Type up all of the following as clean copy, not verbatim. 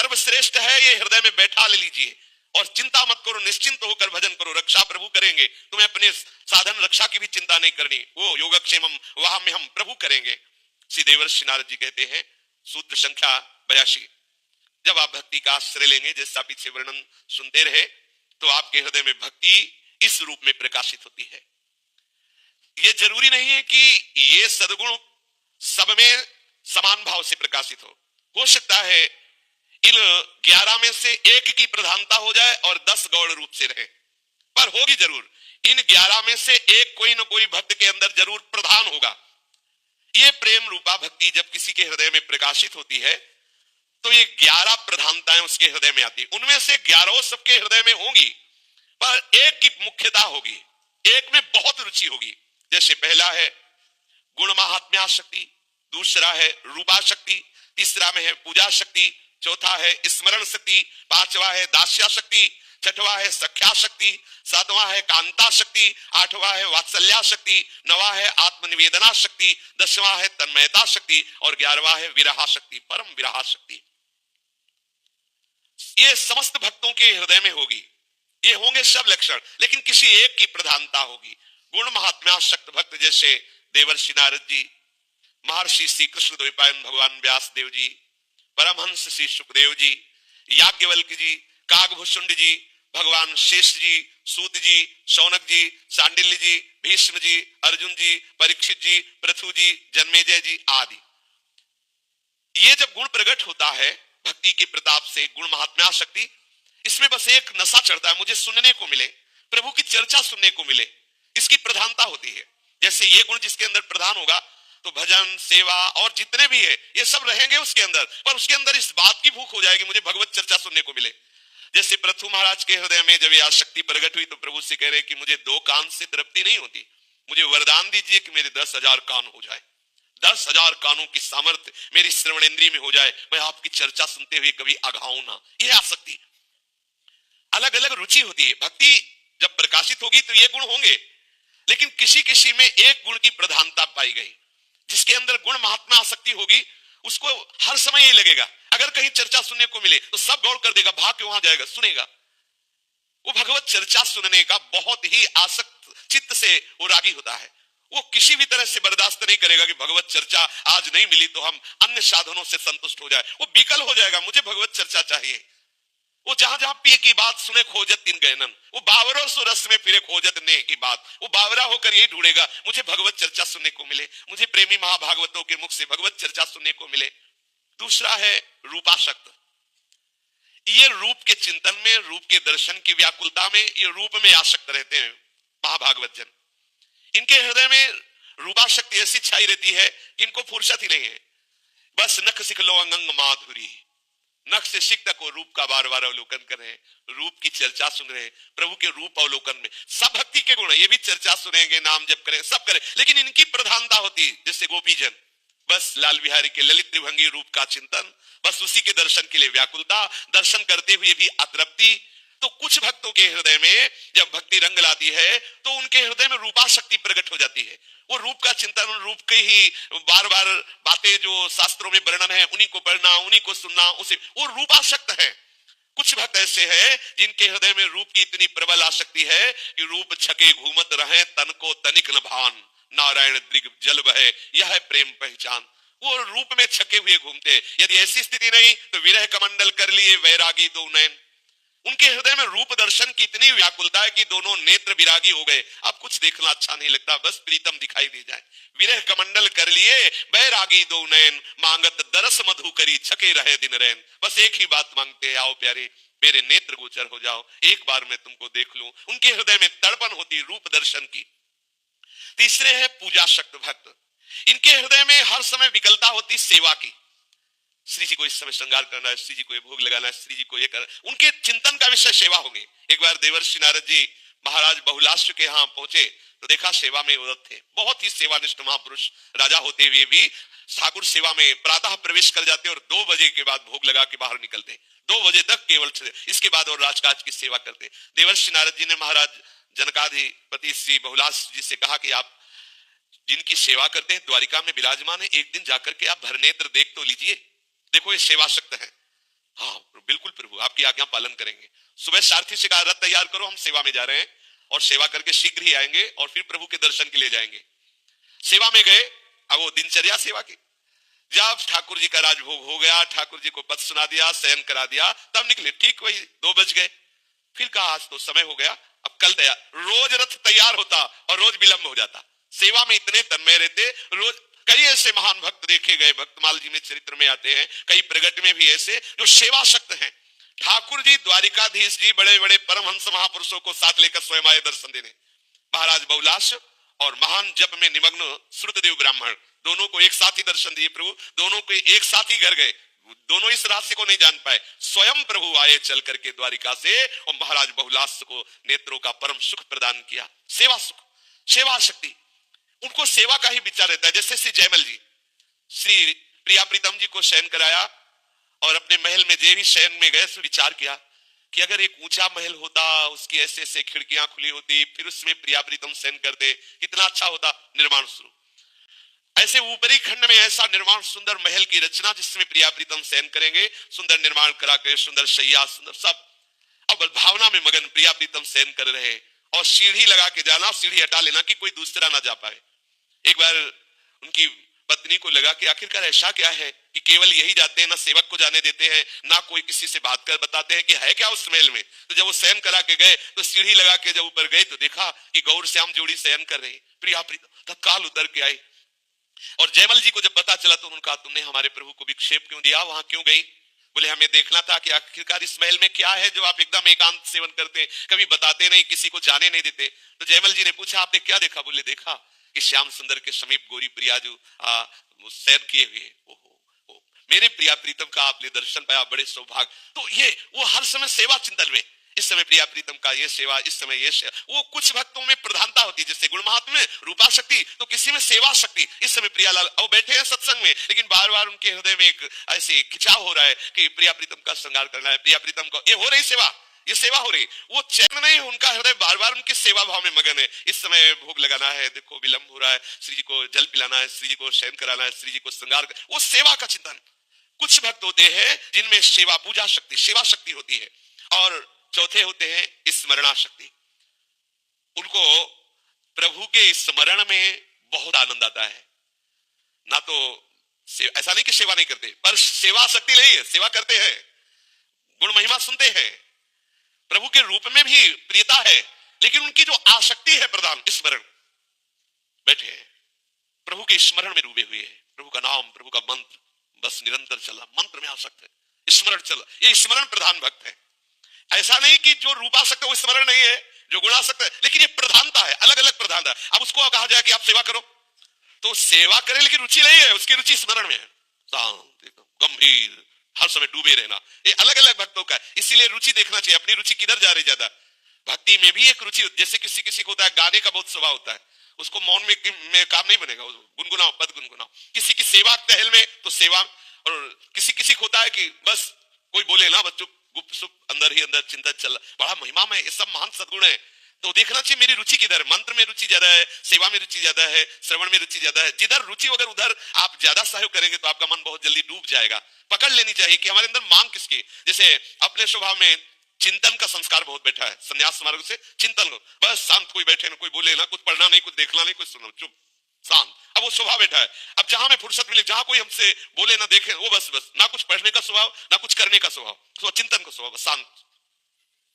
सर्वश्रेष्ठ है, ये हृदय में बैठा ले लीजिए और चिंता मत करो, निश्चिंत होकर भजन करो, रक्षा प्रभु करेंगे, तुम्हें अपने साधन रक्षा की भी चिंता नहीं करनी, वो योगक्षेमम वहां में हम प्रभु करेंगे। श्री देवर्षि नारद जी कहते हैं सूत्र संख्या 82, जब आप भक्ति का आश्रय लेंगे, जैसा पीछे वर्णन सुनते रहे, तो आपके हृदय में भक्ति इस रूप में प्रकाशित होती है। ये जरूरी नहीं है कि ये सद्गुण सब में समान भाव से प्रकाशित हो सकता है इन 11 में से एक की प्रधानता हो जाए और 10 गौण रूप से रहे, पर होगी जरूर। इन 11 में से एक कोई न कोई भक्त के अंदर जरूर प्रधान होगा। ये प्रेम रूपा भक्ति जब किसी के हृदय में प्रकाशित होती है तो ये 11 प्रधानताएं उसके हृदय में आती, उनमें से 11 सबके हृदय में होंगी, पर एक की मुख्यता होगी, एक में बहुत रुचि होगी। जैसे पहला है गुण महात्म्या शक्ति, दूसरा है रूपा शक्ति, तीसरा में है पूजा शक्ति, चौथा है स्मरण शक्ति, पांचवा है दास्या शक्ति, छठवा है सख्या शक्ति, सातवां है कांता शक्ति, आठवां है वात्सल्या शक्ति, नवा है आत्मनिवेदना शक्ति, दसवां है तन्मयता शक्ति और 11वां है विरहा शक्ति, परम विरहा शक्ति। ये समस्त भक्तों के हृदय में होगी, ये होंगे सब लक्षण, लेकिन किसी एक की प्रधानता होगी। गुण महात्म्या शक्त भक्त जैसे देवर्षि नारद जी, महर्षि श्री कृष्ण द्वैपायन भगवान व्यास देव जी, परमहंस श्री सुखदेव जी, याज्ञवल्क जी, कागभूषुंड जी, भगवान शेष जी, सूत जी, शौनक जी, सांडिल्य जी, भीष्म जी, अर्जुन जी, परीक्षित जी, पृथु जी, जन्मेजय जी आदि। ये जब गुण प्रकट होता है भक्ति के प्रताप से, गुण महात्म्या शक्ति, इसमें बस एक नशा चढ़ता है, मुझे सुनने को मिले, प्रभु की चर्चा सुनने को मिले, इसकी प्रधानता होती है। जैसे ये गुण जिसके अंदर प्रधान होगा तो भजन सेवा और जितने भी है ये सब रहेंगे उसके अंदर, पर उसके अंदर इस बात की भूख हो जाएगी मुझे भगवत चर्चा सुनने को मिले। जैसे पृथु महाराज के हृदय में जब यह शक्ति प्रकट हुई तो प्रभु से कह रहे कि मुझे 2 कान से तृप्ति नहीं होती, मुझे वरदान दीजिए कि मेरे 10,000 कान हो जाए, 10,000 कानों की सामर्थ्य मेरी श्रवणेंद्रिय में हो जाए, मैं आपकी चर्चा सुनते हुए कभी अघाऊं ना। यह आसक्ति, अलग अलग रुचि होती है। भक्ति जब प्रकाशित होगी तो ये गुण होंगे, लेकिन किसी किसी में एक गुण की प्रधानता पाई गई। जिसके अंदर गुण महात्मा आसक्ति होगी उसको हर समय यही लगेगा, अगर कहीं चर्चा सुनने को मिले तो सब गौर कर देगा, भाग के वहां जाएगा, सुनेगा। वो भगवत चर्चा सुनने का बहुत ही आसक्त चित्त से वो रागी होता है। वो किसी भी तरह से बर्दाश्त नहीं करेगा कि भगवत चर्चा आज नहीं मिली तो हम अन्य साधनों से संतुष्ट हो जाए, वो विकल हो जाएगा, मुझे भगवत चर्चा चाहिए। वो जहां जहां पिए की बात सुने खोजत तीन गहनन, वो बावरों सो रस में फिरे खोजत नेह की बात, वो बावरा होकर यही ढूंढेगा मुझे भगवत चर्चा सुनने को मिले, मुझे प्रेमी महाभागवतों के मुख से भगवत चर्चा सुनने को मिले। दूसरा है रूपाशक्त, ये रूप के चिंतन में, रूप के दर्शन की व्याकुलता में, ये रूप में आसक्त रहते हैं महाभागवत जन। इनके हृदय में रूपाशक्ति ऐसी छाई रहती है कि इनको फुर्सत ही नहीं है, बस नख सिख लो अंगंग माधुरी, नख से शिक तक वो रूप का बार बार अवलोकन कर रहे हैं, रूप की चर्चा सुन रहे हैं, प्रभु के रूप अवलोकन में। सब भक्ति के गुण, ये भी चर्चा सुनेंगे, नाम जप करें, सब करें, लेकिन इनकी प्रधानता होती है जैसे गोपीजन, बस लाल बिहारी के ललित त्रिभंगी रूप का चिंतन, बस उसी के दर्शन के लिए व्याकुलता, दर्शन करते हुए भी अतृप्ति। तो कुछ भक्तों के हृदय में जब भक्ति रंग लाती है तो उनके हृदय में रूपाशक्ति प्रकट हो जाती है, वो रूप का चिंतन, रूप के ही बार बार बातें जो शास्त्रों में वर्णन है उन्हीं को पढ़ना, उन्हीं को सुनना, उसे वो रूपाशक्त है। कुछ भक्त ऐसे हैं जिनके हृदय में रूप की इतनी प्रबल आसक्ति है कि रूप छके घूमत रहे तन को तनिक न भान, नारायण दृग जल बहे यह है प्रेम पहचान। वो रूप में छके हुए घूमते, यदि ऐसी स्थिति नहीं तो विरह कमंडल कर लिए वैरागी दो नयन। उनके हृदय में रूप दर्शन की इतनी व्याकुलता है कि दोनों नेत्र विरागी हो गए, अब कुछ देखना अच्छा नहीं लगता, बस प्रीतम दिखाई दे जाए। विरह कमंडल कर लिए बैरागी दो नयन, मांगत दरस मधु करी छके रहे दिन रैन। बस एक ही बात मांगते हैं, आओ प्यारे मेरे नेत्र गोचर हो जाओ, एक बार मैं तुमको देख लूं। उनके हृदय में तड़पन होती रूप दर्शन की। तीसरे है पूजा शक्त भक्त, इनके हृदय में हर समय विकलता होती सेवा की। श्री जी को इस समय श्रृंगार करना है, श्री जी को ये भोग लगाना है, श्री जी को ये करना, उनके चिंतन का विषय सेवा होगी। एक बार देवर्षि नारद जी महाराज बहुलाश्व के यहाँ पहुंचे तो देखा सेवा में उरत थे, बहुत ही सेवानिष्ठ महापुरुष राजा होते हुए भी ठाकुर सेवा में प्रातः प्रवेश कर जाते और 2 बजे के बाद भोग लगा के बाहर निकलते, 2 बजे तक केवल, इसके बाद और राजकाज की सेवा करते। देवर्षि नारद जी ने महाराज जनकाधिपति श्री बहुलाश्व जी से कहा कि आप जिनकी सेवा करते हैं द्वारिका में विराजमान है, एक दिन जाकर के आप भरनेत्र देख तो लीजिए, देखो ये सेवा शक्त है। हाँ बिल्कुल प्रभु, आपकी आज्ञा पालन करेंगे। सुबह सारथी से कहा रथ तैयार करो, हम सेवा में जा रहे हैं और सेवा करके शीघ्र ही आएंगे और फिर प्रभु के दर्शन के लिए जाएंगे। सेवा में गए। अब वो दिनचर्या सेवा की, जब ठाकुर जी का राजभोग हो गया, ठाकुर जी को पद सुना दिया, शयन करा दिया, तब निकले। ठीक वही 2 बज गए। फिर कहा आज तो समय हो गया, अब कल तैयार। रोज रथ तैयार होता और रोज विलंब हो जाता। सेवा में इतने तन्मय रहते। रोज कई ऐसे महान भक्त देखे गए, भक्तमाल जी में चरित्र में आते हैं, कई प्रगट में भी ऐसे जो सेवा शक्त हैं। ठाकुर जी, द्वारिकाधीश जी, बड़े बड़े परमहंस महापुरुषों को साथ लेकर स्वयं आए दर्शन देने। महाराज बहुलाश और महान जप में निमग्न श्रुतदेव ब्राह्मण, दोनों को एक साथ ही दर्शन दिए प्रभु, दोनों को एक साथ ही घर गए। दोनों इस रहस्य को नहीं जान पाए, स्वयं प्रभु आए चल करके द्वारिका से और महाराज बहुलाश को नेत्रों का परम सुख प्रदान किया। सेवा सुख, सेवा शक्ति, उनको सेवा का ही विचार रहता है। जैसे श्री जयमल जी श्री प्रिया प्रीतम जी को शयन कराया और अपने महल में जे भी शयन में गए तो विचार किया कि अगर एक ऊंचा महल होता, उसकी ऐसे ऐसे खिड़कियां खुली होती, फिर उसमें प्रिया प्रीतम शयन करते, कितना अच्छा होता। निर्माण शुरू, ऐसे ऊपरी खंड में ऐसा निर्माण, सुंदर महल की रचना जिसमें प्रिया प्रीतम शयन करेंगे, सुंदर निर्माण करा के, सुंदर शैया, सुंदर सब। अब भावना में मगन प्रिया प्रीतम शयन कर रहे और सीढ़ी लगा के जाना, सीढ़ी हटा लेना कि कोई दूसरा ना जा पाए। एक बार उनकी पत्नी को लगा कि आखिरकार ऐसा क्या है कि केवल यही जाते हैं, ना सेवक को जाने देते हैं, ना कोई किसी से बात कर बताते हैं कि है क्या उस महल में। तो जब वो शयन करा के गए तो सीढ़ी लगा के जब ऊपर गए तो देखा कि गौर श्याम जोड़ी शयन कर रही। प्रिया प्रीतम तत्काल उतर के आई और जयमल जी को जब पता चला तो उन्होंने कहा तुमने हमारे प्रभु को विक्षेप क्यों दिया, वहां क्यों गई? बोले हमें देखना था कि आखिरकार इस महल में क्या है जो आप एकदम एकांत सेवन करते, कभी बताते नहीं, किसी को जाने नहीं देते। तो जयमल जी ने पूछा आपने क्या देखा? बोले देखा कि श्याम सुंदर के समीप गोरी प्रिया जो शयन किए हुए। ओहो, मेरे प्रिया प्रीतम का आपने दर्शन पाया, बड़े सौभाग्य। तो ये वो हर समय सेवा चिंतन में, इस समय प्रिया प्रीतम का ये सेवा, इस समय ये सेवा। वो कुछ भक्तों में प्रधानता होती है, जैसे गुण महात्म में रूपा शक्ति, तो किसी में सेवा शक्ति। इस समय प्रियालाल अब बैठे हैं सत्संग में, लेकिन बार बार उनके हृदय में एक ऐसे खिंचाव हो रहा है कि प्रिया प्रीतम का श्रृंगार करना है, प्रिया प्रीतम को। ये हो रही सेवा, ये सेवा हो रही, वो चैन नहीं, उनका हृदय बार बार उनकी सेवा भाव में मगन है। इस समय भोग लगाना है, देखो विलंब हो रहा है, श्री जी को जल पिलाना है, श्री जी को शयन कराना है, श्री जी को श्रृंगार, वो सेवा का चिंतन। कुछ भक्त होते हैं जिनमें सेवा पूजा शक्ति, सेवा शक्ति होती है। और चौथे होते हैं स्मरणा शक्ति। उनको प्रभु के स्मरण में बहुत आनंद आता है। ना तो ऐसा नहीं कि सेवा नहीं करते, पर सेवा शक्ति नहीं है, सेवा करते हैं, गुण महिमा सुनते हैं, प्रभु के रूप में भी प्रियता है, लेकिन उनकी जो आसक्ति है प्रधान स्मरण, बैठे हैं प्रभु के स्मरण में डूबे हुए हैं। प्रभु का नाम, प्रभु का मंत्र बस निरंतर चला, मंत्र में आसक्त है, स्मरण चला, ये स्मरण प्रधान भक्त है। ऐसा नहीं कि जो रूपासक्त है वो स्मरण नहीं है, जो गुणासक्त है, लेकिन ये प्रधानता है, अलग अलग प्रधानता। अब उसको कहा जाए कि आप सेवा करो तो सेवा करे, लेकिन रुचि नहीं है, उसकी रुचि स्मरण में है, शांत गंभीर, हर समय डूबे रहना। ये अलग अलग भक्तों का है, इसीलिए रुचि देखना चाहिए अपनी रुचि किधर जा रही। ज्यादा भक्ति में भी एक रुचि, जैसे किसी किसी को होता है गाने का बहुत स्वभाव होता है, उसको मौन में काम नहीं बनेगा, गुनगुनाओ, पद गुनगुनाओ। किसी की सेवा टहल में तो सेवा, और किसी किसी को होता है कि बस कोई बोले ना, बच्चों गुप्त सुप अंदर ही अंदर चिंतन चल, बड़ा महिमा में, ये सब महान सद्गुण है। तो देखना चाहिए मेरी रुचि किधर है। मंत्र में रुचि ज्यादा है, सेवा में रुचि ज्यादा है, श्रवण में रुचि ज्यादा है। जिधर रुचि अगर उधर आप ज्यादा सहयोग करेंगे तो आपका मन बहुत जल्दी डूब जाएगा। पकड़ लेनी चाहिए कि हमारे अंदर मांग किसकी। जैसे अपने स्वभाव में चिंतन का संस्कार बहुत बैठा है, संन्यास मार्ग से चिंतन को, बस शांत, कोई बैठे ना, कोई बोले ना, कुछ पढ़ना नहीं, कुछ देखना नहीं, कुछ सुनना, चुप शांत। अब वो स्वभाव बैठा है। अब जहां में फुर्सत मिले, जहां कोई हमसे बोले ना देखे, वो बस ना कुछ पढ़ने का स्वभाव, ना कुछ करने का स्वभाव, तो चिंतन का स्वभाव, शांत।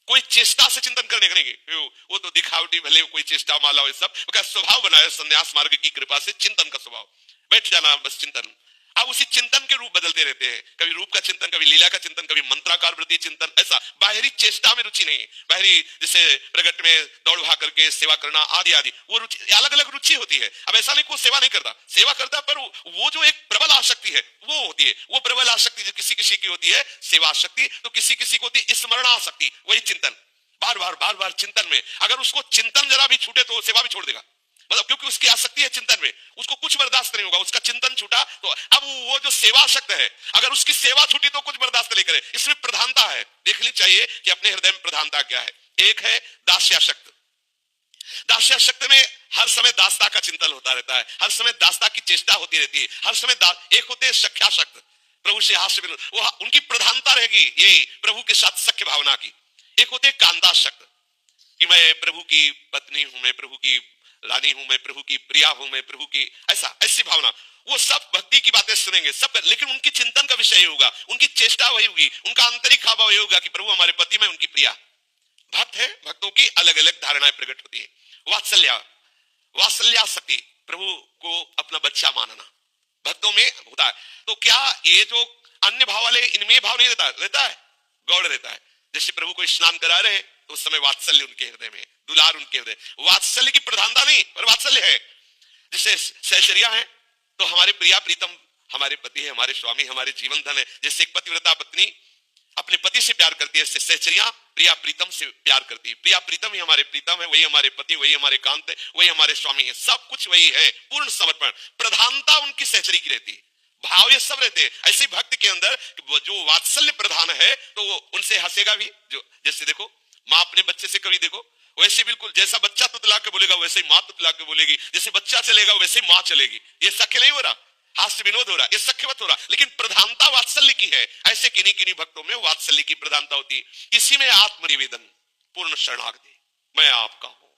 कोई चेष्टा से चिंतन करने का नहीं, वो तो दिखावटी भले कोई चेष्टा माला हो, सब स्वभाव बनाया संन्यास मार्ग की कृपा से, चिंतन का स्वभाव, बैठ जाना बस चिंतन। अब उसी चिंतन के रूप बदलते रहते हैं, कभी रूप का चिंतन, कभी लीला का चिंतन, कभी मंत्राकार वृत्ति चिंतन। ऐसा बाहरी चेष्टा में रुचि नहीं, बाहरी जैसे प्रगट में दौड़ भाग करके सेवा करना आदि आदि, वो रुचि, अलग अलग रुचि होती है। अब ऐसा नहीं कोई सेवा नहीं करता, सेवा करता, पर वो जो एक प्रबल आसक्ति है वो होती है, वो प्रबल आसक्ति जो किसी किसी की होती है सेवा आसक्ति, तो किसी किसी को होती है स्मरण आसक्ति, वही चिंतन, बार बार चिंतन में। अगर उसको चिंतन जरा भी छूटे तो सेवा भी छोड़ देगा, मतलब क्योंकि उसकी आसक्ति है चिंतन में, उसको कुछ बर्दाश्त नहीं होगा। उसका चिंतन छूटा तो अब वो जो सेवा शक्त है, अगर उसकी सेवा छूटी तो कुछ बर्दाश्त नहीं करे। इसमें प्रधानता है, देखनी चाहिए कि अपने हृदय में प्रधानता क्या है। एक है दास्याशक्त। दास्याशक्त में हर समय दासता का चिंतन होता रहता है, हर समय दासता की चेष्टा होती रहती है, हर समय एक होते हैं सख्याशक्त, प्रभु से हास्य विनोद, वो उनकी प्रधानता रहेगी यही प्रभु के साथ सख्य भावना की। एक होते हैं कांता शक्त कि मैं प्रभु की पत्नी हूं, मैं प्रभु की रानी हूं, मैं प्रभु की प्रिया हूं, मैं प्रभु की ऐसी भावना। वो सब भक्ति की बातें सुनेंगे सब, लेकिन उनकी चिंतन का विषय होगा, उनकी चेष्टा वही होगी, उनका आंतरिक भाव वही होगा कि प्रभु हमारे पति में उनकी प्रिया। भक्त है, भक्तों की अलग अलग धारणाएं प्रकट होती है। वात्सल्यासक्ति, प्रभु को अपना बच्चा मानना भक्तों में होता है। तो क्या ये जो अन्य भाव वाले, इनमें भाव नहीं रहता है, गौड़ रहता है। जैसे प्रभु को स्नान करा रहे तो उस समय वात्सल्य उनके हृदय में, दुलार उनके हृदय, वात्सल्य की प्रधानता नहीं पर वात्सल्य है। जैसे सहचर्या है तो हमारे प्रिया प्रीतम हमारे पति है, हमारे स्वामी, हमारे जीवन धन है। जैसे एक पतिव्रता पत्नी अपने पति से प्यार करती है, सहचर्या प्रिया प्रीतम से प्यार करती है। प्रिया प्रीतम ही हमारे प्रीतम है, वही हमारे पति, वही हमारे कांत है, वही हमारे स्वामी है, सब कुछ वही है। पूर्ण समर्पण, प्रधानता उनकी सहचरी की रहती है, भाव ये सब रहते हैं। ऐसे भक्त के अंदर जो वात्सल्य प्रधान है तो वो उनसे हंसेगा भी। जो जैसे देखो माँ अपने बच्चे से कभी देखो वैसे बिल्कुल जैसा बच्चा तुतला के बोलेगा वैसे ही माँ तुतला के बोलेगी, जैसे बच्चा चलेगा वैसे ही माँ चलेगी। ये सख्य नहीं हो रहा, हास्य विनोद हो रहा, ये सख्यवत हो रहा, लेकिन प्रधानता वात्सल्य की है। ऐसे किन्हीं किन्हीं भक्तों में वात्सल्य की प्रधानता होती है। इसी में आत्मनिवेदन, पूर्ण शरणागति, मैं आपका हूं,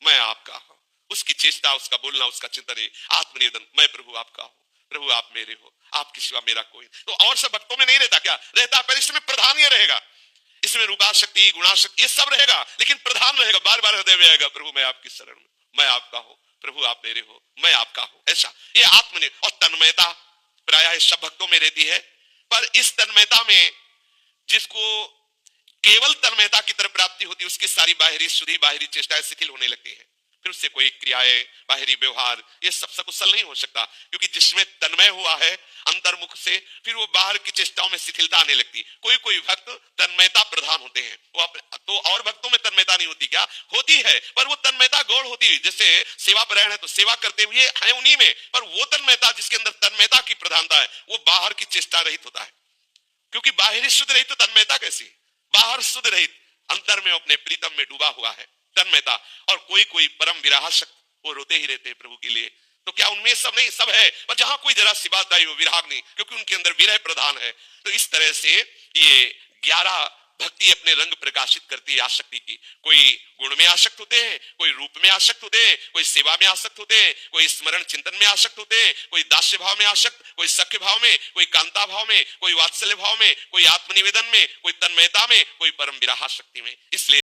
मैं आपका हूं, उसकी चेष्टा, उसका बोलना, उसका चिंतन है आत्मनिवेदन। मैं प्रभु आपका हूं, प्रभु आप मेरे हो, आपके सिवा मेरा कोई। तो और सब भक्तों में नहीं रहता, क्या रहता? पर इसमें प्रधान ये रहेगा, इसमें रूपाशक्ति गुणाशक्ति ये सब रहेगा, लेकिन प्रधान रहेगा, बार बार हृदय में आएगा, प्रभु मैं आपकी शरण में, मैं आपका हूं, प्रभु आप मेरे हो, मैं आपका हूं। ऐसा ये आत्मनिवेदन। और तन्मयता प्रायः सब भक्तों में रहती है, पर इस तन्मयता में जिसको केवल तन्मयता की तरफ प्राप्ति होती है उसकी सारी बाहरी शुद्धि, बाहरी चेष्टाएं शिथिल होने लगती है। फिर उससे कोई क्रियाएं, बाहरी व्यवहार ये सब सकुशल नहीं हो सकता, क्योंकि जिसमें तन्मय हुआ है अंतर्मुख से, फिर वो बाहर की चेष्टाओं में शिथिलता आने लगती। कोई कोई भक्त तन्मयता प्रधान होते हैं, वो तो और भक्तों में तन्मयता नहीं होती, क्या होती है, पर वो तन्मयता गौड़ होती है। जैसे सेवा परायण है तो सेवा करते हुए है उन्हीं में, पर वो तन्मयता जिसके अंदर तन्मयता की प्रधानता है वो बाहर की चेष्टा रहित होता है। क्योंकि बाहरी शुद्ध रहित तो तन्मयता कैसी, बाहर शुद्ध रहित अंतर में अपने प्रीतम में डूबा हुआ है तन्मयता। और कोई कोई परम विरासक्त वो रोते ही रहते हैं प्रभु के लिए, तो क्या उनमें सब नहीं, सब है, पर जहां कोई जरा सी बात आई वो विराग नहीं, क्योंकि उनके अंदर विरह प्रधान है। तो इस तरह से ये 11 भक्ति अपने रंग प्रकाशित करती है आसक्ति की। कोई गुण में आसक्त होते हैं, कोई रूप में आसक्त होते हैं, कोई सेवा में आसक्त होते हैं, कोई स्मरण चिंतन में आसक्त होते हैं, कोई दास्य भाव में आसक्त, कोई सख्य भाव में, कोई कांता भाव में, कोई वात्सल्य भाव में, कोई आत्मनिवेदन में, कोई तन्मयता में, कोई परम विराह शक्ति में। इसलिए